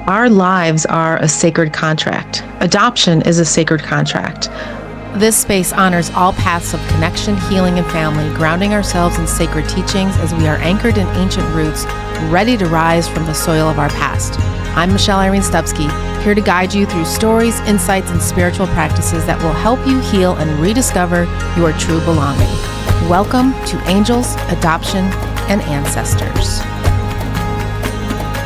Our lives are a sacred contract. Adoption is a sacred contract. This space honors all paths of connection, healing, and family, grounding ourselves in sacred teachings as we are anchored in ancient roots, ready to rise from the soil of our past. I'm Irene Stupski, here to guide you through stories, insights, and spiritual practices that will help you heal and rediscover your true belonging. Welcome to Angels, Adoption, and Ancestors.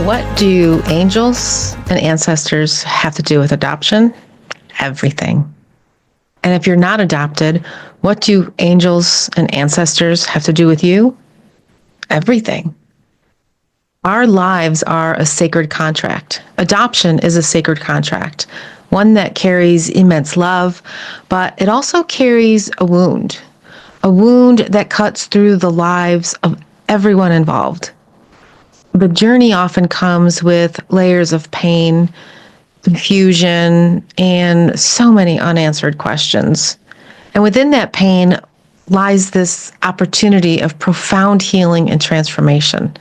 What do angels and ancestors have to do with adoption? Everything. And if you're not adopted, what do angels and ancestors have to do with you? Everything. Our lives are a sacred contract. Adoption is a sacred contract, one that carries immense love, but it also carries a wound that cuts through the lives of everyone involved. The journey often comes with layers of pain, confusion, and so many unanswered questions. And within that pain lies this opportunity of profound healing and transformation.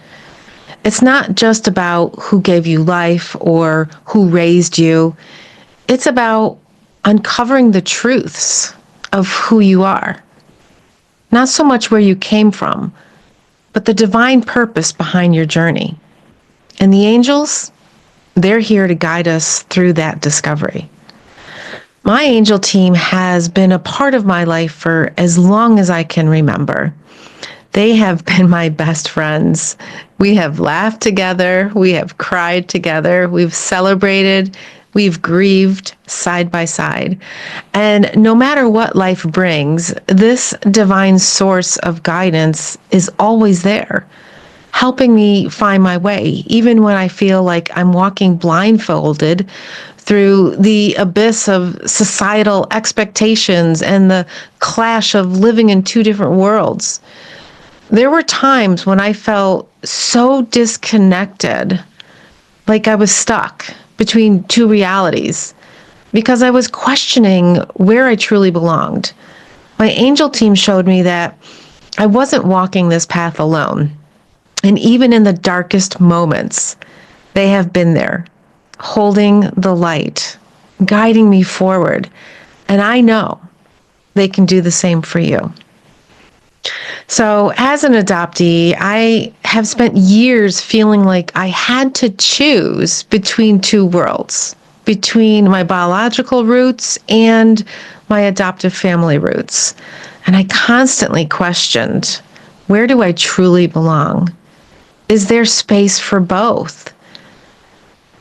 It's not just about who gave you life or who raised you. It's about uncovering the truths of who you are. Not so much where you came from, but the divine purpose behind your journey. And the angels, they're here to guide us through that discovery. My angel team has been a part of my life for as long as I can remember. They have been my best friends. We have laughed together, we have cried together, we've celebrated, we've grieved side by side. And no matter what life brings, this divine source of guidance is always there, helping me find my way, even when I feel like I'm walking blindfolded through the abyss of societal expectations and the clash of living in two different worlds. There were times when I felt so disconnected, like I was stuck between two realities, because I was questioning where I truly belonged. My angel team showed me that I wasn't walking this path alone. And even in the darkest moments, they have been there, holding the light, guiding me forward. And I know they can do the same for you. So as an adoptee, I have spent years feeling like I had to choose between two worlds, between my biological roots and my adoptive family roots. And I constantly questioned, where do I truly belong? Is there space for both?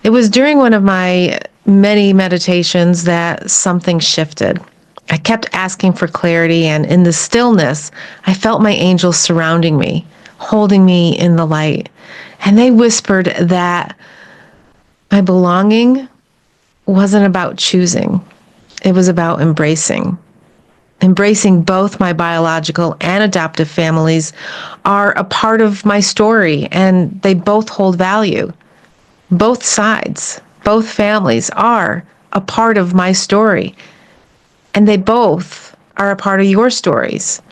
It was during one of my many meditations that something shifted. I kept asking for clarity, and in the stillness, I felt my angels surrounding me, holding me in the light. And they whispered that my belonging wasn't about choosing. It was about embracing. Embracing both my biological and adoptive families are a part of my story, and they both hold value. Both sides, both families are a part of my story. And they both are a part of your stories.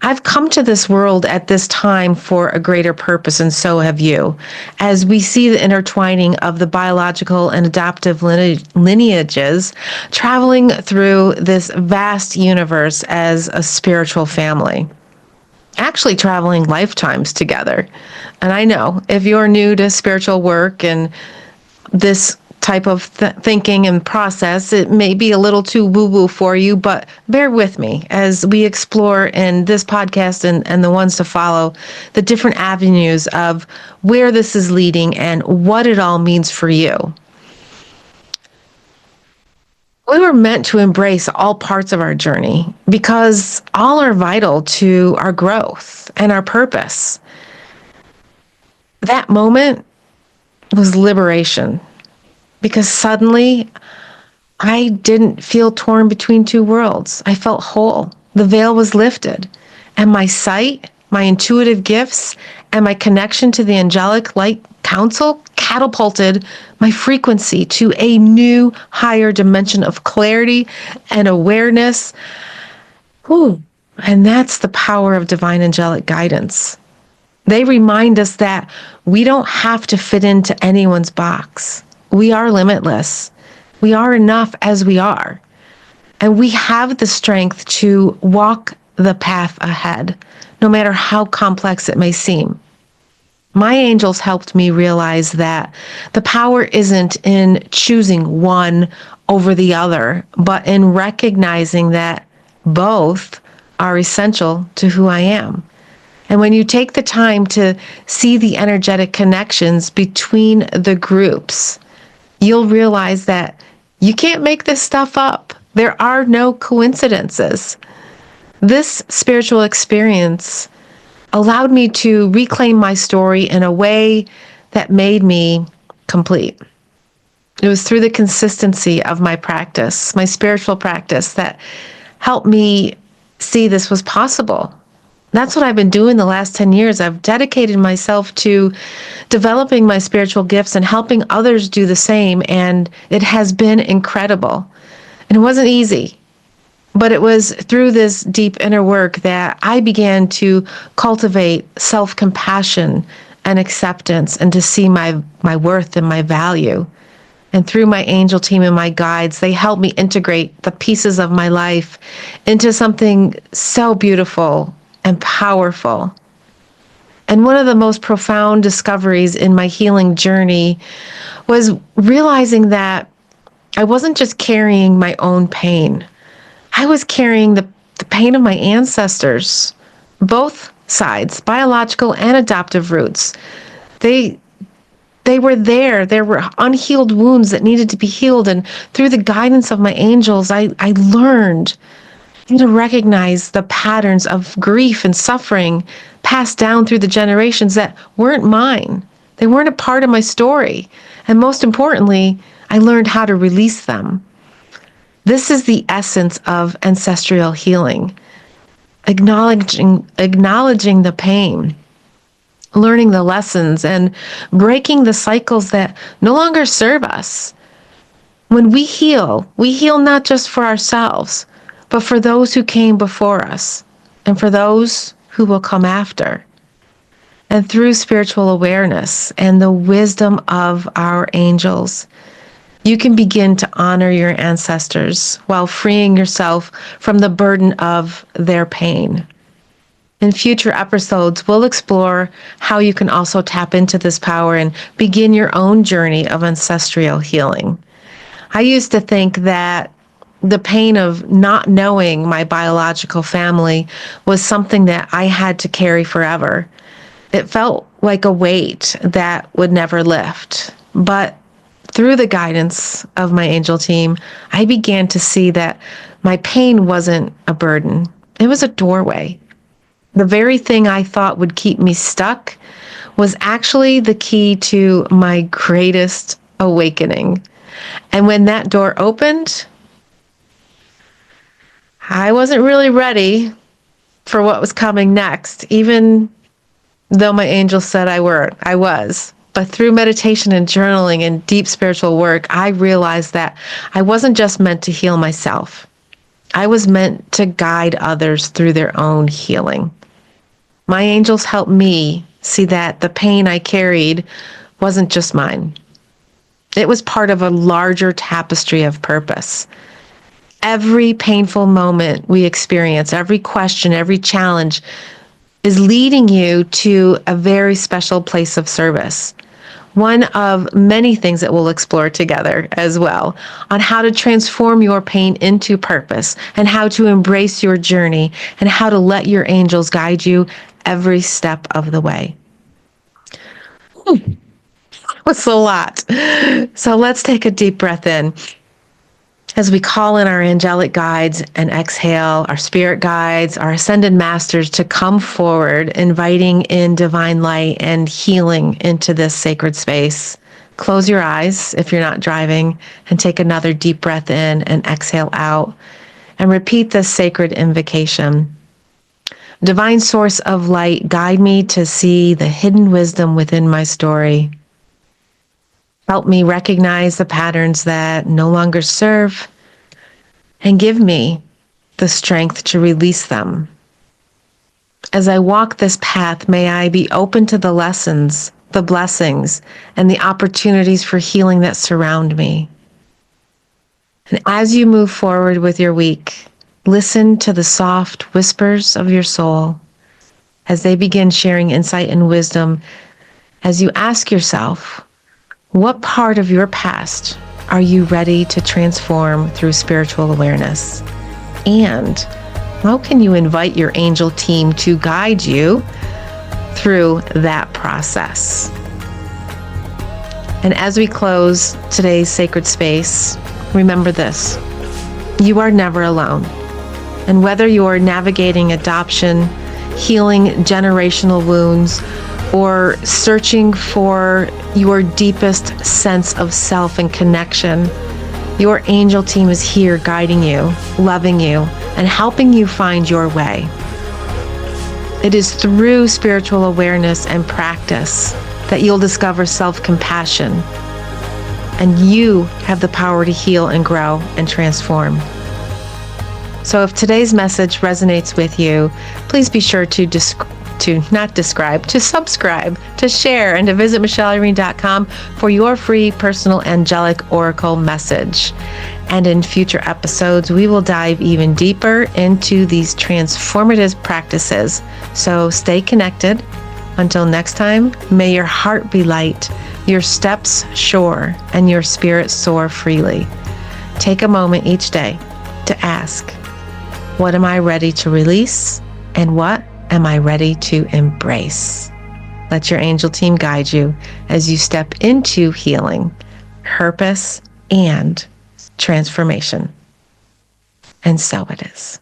I've come to this world at this time for a greater purpose, and so have you, as we see the intertwining of the biological and adoptive lineages traveling through this vast universe as a spiritual family, actually traveling lifetimes together. And I know if you're new to spiritual work and this type of thinking and process, it may be a little too woo-woo for you, but bear with me as we explore in this podcast and the ones to follow the different avenues of where this is leading and what it all means for you. We were meant to embrace all parts of our journey because all are vital to our growth and our purpose. That moment was liberation. Because suddenly, I didn't feel torn between two worlds. I felt whole. The veil was lifted. And my sight, my intuitive gifts, and my connection to the angelic light council catapulted my frequency to a new, higher dimension of clarity and awareness. Ooh, and that's the power of divine angelic guidance. They remind us that we don't have to fit into anyone's box. we are limitless. We are enough as we are. And we have the strength to walk the path ahead, no matter how complex it may seem. My angels helped me realize that the power isn't in choosing one over the other, but in recognizing that both are essential to who I am. And when you take the time to see the energetic connections between the groups, you'll realize that you can't make this stuff up. There are no coincidences. This spiritual experience allowed me to reclaim my story in a way that made me complete. It was through the consistency of my practice, my spiritual practice, that helped me see this was possible. That's what I've been doing the last 10 years. I've dedicated myself to developing my spiritual gifts and helping others do the same, and it has been incredible. And it wasn't easy. But it was through this deep inner work that I began to cultivate self-compassion and acceptance, and to see my worth and my value. And through my angel team and my guides, they helped me integrate the pieces of my life into something so beautiful and powerful. And one of the most profound discoveries in my healing journey was realizing that I wasn't just carrying my own pain. I was carrying the pain of my ancestors, both sides, biological and adoptive roots. They were there. There were unhealed wounds that needed to be healed. And through the guidance of my angels, I learned how to recognize the patterns of grief and suffering passed down through the generations that weren't mine. They weren't a part of my story. And most importantly, I learned how to release them. This is the essence of ancestral healing. Acknowledging the pain, learning the lessons, and breaking the cycles that no longer serve us. When we heal not just for ourselves, but for those who came before us and for those who will come after. And through spiritual awareness and the wisdom of our angels, you can begin to honor your ancestors while freeing yourself from the burden of their pain. In future episodes, we'll explore how you can also tap into this power and begin your own journey of ancestral healing. I used to think that the pain of not knowing my biological family was something that I had to carry forever. It felt like a weight that would never lift. But through the guidance of my angel team, I began to see that my pain wasn't a burden. It was a doorway. The very thing I thought would keep me stuck was actually the key to my greatest awakening. And when that door opened, I wasn't really ready for what was coming next, even though my angel said I was. But through meditation and journaling and deep spiritual work, I realized that I wasn't just meant to heal myself. I was meant to guide others through their own healing. My angels helped me see that the pain I carried wasn't just mine. It was part of a larger tapestry of purpose. Every painful moment we experience, every question, every challenge is leading you to a very special place of service. One of many things that we'll explore together as well on how to transform your pain into purpose and how to embrace your journey and how to let your angels guide you every step of the way. What's a lot? So let's take a deep breath in as we call in our angelic guides and exhale our spirit guides, our ascended masters to come forward, inviting in divine light and healing into this sacred space. Close your eyes if you're not driving and take another deep breath in and exhale out and repeat this sacred invocation. Divine source of light, guide me to see the hidden wisdom within my story. Help me recognize the patterns that no longer serve and give me the strength to release them. As I walk this path, may I be open to the lessons the blessings and the opportunities for healing that surround me. And as you move forward with your week, listen to the soft whispers of your soul as they begin sharing insight and wisdom, as you ask yourself, what part of your past are you ready to transform through spiritual awareness? And how can you invite your angel team to guide you through that process? And as we close today's sacred space, remember this: you are never alone. And whether you're navigating adoption, healing generational wounds, or searching for your deepest sense of self and connection, your angel team is here guiding you, loving you, and helping you find your way. It is through spiritual awareness and practice that you'll discover self-compassion, and you have the power to heal and grow and transform. So if today's message resonates with you, please be sure to subscribe, to share, and to visit michelleirene.com for your free personal angelic oracle message. And in future episodes, we will dive even deeper into these transformative practices. So stay connected. Until next time, may your heart be light, your steps sure, and your spirit soar freely. Take a moment each day to ask, what am I ready to release? And what am I ready to embrace? Let your angel team guide you as you step into healing, purpose, and transformation. And so it is.